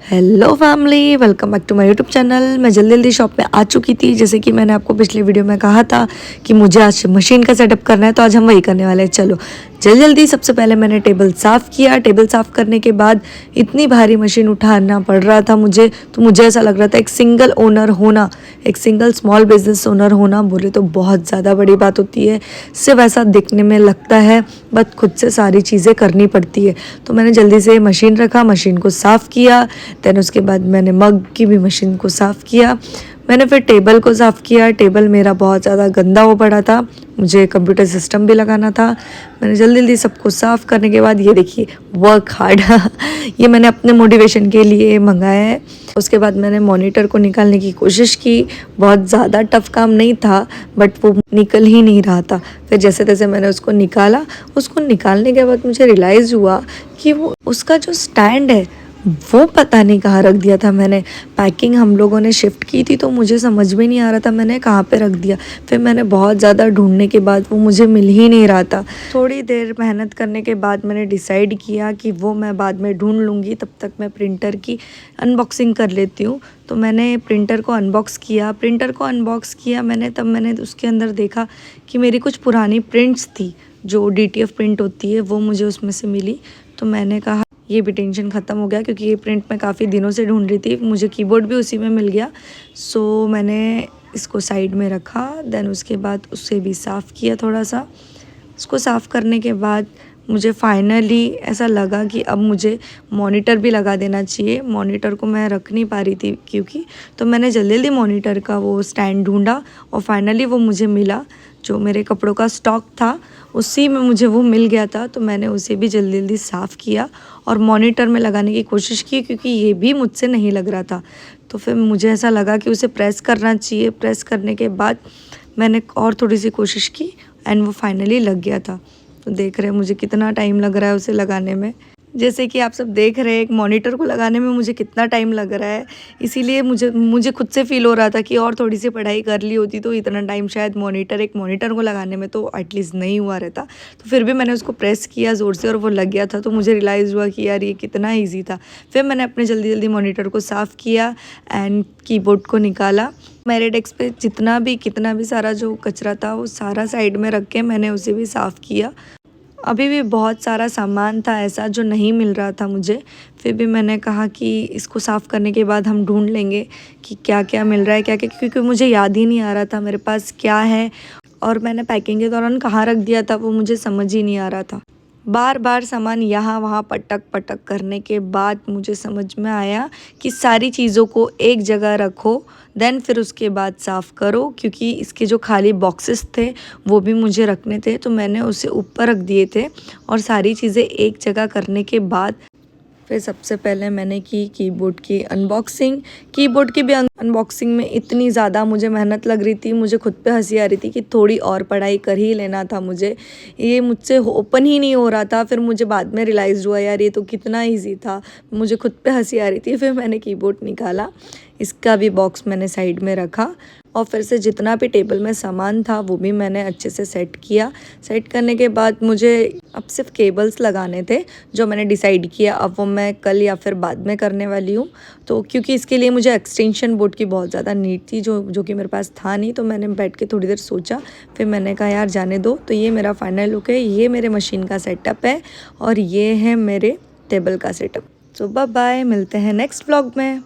Hello family, welcome back to my YouTube channel. मैं जल्दी जल्दी शॉप में आ चुकी थी। जैसे कि मैंने आपको पिछली वीडियो में कहा था कि मुझे आज मशीन का सेटअप करना है, तो आज हम वही करने वाले हैं। चलो जल्दी जल्दी सबसे पहले मैंने टेबल साफ़ किया। टेबल साफ़ करने के बाद इतनी भारी मशीन उठाना पड़ रहा था मुझे, तो मुझे ऐसा लग रहा था एक सिंगल ओनर होना, एक सिंगल स्मॉल बिजनेस ओनर होना बोले तो बहुत ज़्यादा बड़ी बात होती है। सिर्फ ऐसा दिखने में लगता है, बट खुद से सारी चीज़ें करनी पड़ती है। तो मैंने जल्दी से मशीन रखा, मशीन को साफ़ किया। देन उसके बाद मैंने मग की भी मशीन को साफ़ किया। मैंने फिर टेबल को साफ़ किया। टेबल मेरा बहुत ज़्यादा गंदा हो पड़ा था, मुझे कंप्यूटर सिस्टम भी लगाना था। मैंने जल्दी जल्दी सबको साफ़ करने के बाद ये देखिए वर्क हार्ड ये मैंने अपने मोटिवेशन के लिए मंगाया है। उसके बाद मैंने मॉनिटर को निकालने की कोशिश की। बहुत ज़्यादा टफ काम नहीं था, बट वो निकल ही नहीं रहा था। फिर जैसे तैसे मैंने उसको निकाला। उसको निकालने के बाद मुझे रियलाइज़ हुआ कि वो उसका जो स्टैंड है वो पता नहीं कहाँ रख दिया था मैंने। पैकिंग हम लोगों ने शिफ्ट की थी, तो मुझे समझ में नहीं आ रहा था मैंने कहाँ पे रख दिया। फिर मैंने बहुत ज़्यादा ढूंढने के बाद वो मुझे मिल ही नहीं रहा था। थोड़ी देर मेहनत करने के बाद मैंने डिसाइड किया कि वो मैं बाद में ढूंढ लूँगी, तब तक मैं प्रिंटर की अनबॉक्सिंग कर लेती हूँ। तो मैंने प्रिंटर को अनबॉक्स किया मैंने। तब मैंने उसके अंदर देखा कि मेरी कुछ पुरानी प्रिंट्स थी, जो DTF प्रिंट होती है, वो मुझे उसमें से मिली। तो मैंने कहा ये भी टेंशन ख़त्म हो गया, क्योंकि ये प्रिंट मैं काफ़ी दिनों से ढूंढ रही थी। मुझे कीबोर्ड भी उसी में मिल गया। सो मैंने इसको साइड में रखा। देन उसके बाद उसे भी साफ़ किया थोड़ा सा। उसको साफ़ करने के बाद मुझे फाइनली ऐसा लगा कि अब मुझे मॉनिटर भी लगा देना चाहिए। मॉनिटर को मैं रख नहीं पा रही थी क्योंकि, तो मैंने जल्दी जल्दी मॉनिटर का वो स्टैंड ढूंढा और फाइनली वो मुझे मिला। जो मेरे कपड़ों का स्टॉक था उसी में मुझे वो मिल गया था। तो मैंने उसे भी जल्दी जल्दी साफ़ किया और मॉनिटर में लगाने की कोशिश की, क्योंकि ये भी मुझसे नहीं लग रहा था। तो फिर मुझे ऐसा लगा कि उसे प्रेस करना चाहिए। प्रेस करने के बाद मैंने और थोड़ी सी कोशिश की एंड वो फाइनली लग गया था। तो देख रहे हैं मुझे कितना टाइम लग रहा है उसे लगाने में। जैसे कि आप सब देख रहे हैं, एक मॉनिटर को लगाने में मुझे कितना टाइम लग रहा है। इसीलिए मुझे खुद से फील हो रहा था कि और थोड़ी सी पढ़ाई कर ली होती तो इतना टाइम शायद एक मॉनिटर को लगाने में तो एटलीस्ट नहीं हुआ रहता। तो फिर भी मैंने उसको प्रेस किया ज़ोर से और वो लग गया था। तो मुझे रियलाइज़ हुआ कि यार ये कितना ईजी था। फिर मैंने अपने जल्दी जल्दी मॉनिटर को साफ़ किया एंड कीबोर्ड को निकाला। मेरे डेस्क पे कितना भी सारा जो कचरा था वो सारा साइड में रख के मैंने उसे भी साफ़ किया। अभी भी बहुत सारा सामान था ऐसा जो नहीं मिल रहा था मुझे। फिर भी मैंने कहा कि इसको साफ़ करने के बाद हम ढूंढ लेंगे कि क्या क्या मिल रहा है, क्या क्या, क्योंकि मुझे याद ही नहीं आ रहा था मेरे पास क्या है और मैंने पैकिंग के दौरान कहाँ रख दिया था, वो मुझे समझ ही नहीं आ रहा था। बार बार सामान यहाँ वहाँ पटक पटक करने के बाद मुझे समझ में आया कि सारी चीज़ों को एक जगह रखो, देन फिर उसके बाद साफ़ करो, क्योंकि इसके जो खाली बॉक्सेस थे वो भी मुझे रखने थे। तो मैंने उसे ऊपर रख दिए थे और सारी चीज़ें एक जगह करने के बाद फिर सबसे पहले मैंने की कीबोर्ड की अनबॉक्सिंग। कीबोर्ड की भी अनबॉक्सिंग में इतनी ज़्यादा मुझे मेहनत लग रही थी, मुझे खुद पे हंसी आ रही थी कि थोड़ी और पढ़ाई कर ही लेना था मुझे। ये मुझसे ओपन ही नहीं हो रहा था। फिर मुझे बाद में रियलाइज़ हुआ यार ये तो कितना ईजी था। मुझे खुद पे हंसी आ रही थी। फिर मैंने कीबोर्ड निकाला, इसका भी बॉक्स मैंने साइड में रखा और फिर से जितना भी टेबल में सामान था वो भी मैंने अच्छे से सेट किया। सेट करने के बाद मुझे अब सिर्फ केबल्स लगाने थे, जो मैंने डिसाइड किया। अब वो मैं कल या फिर बाद में करने वाली हूँ। तो क्योंकि इसके लिए मुझे एक्सटेंशन बोर्ड की बहुत ज़्यादा नीड थी, जो कि मेरे पास था नहीं। तो मैंने बैठ के थोड़ी देर सोचा, फिर मैंने कहा यार जाने दो। तो ये मेरा फाइनल लुक है, ये मेरे मशीन का सेटअप है और ये है मेरे टेबल का सेटअप। तो बाय बाय, मिलते हैं नेक्स्ट व्लॉग में।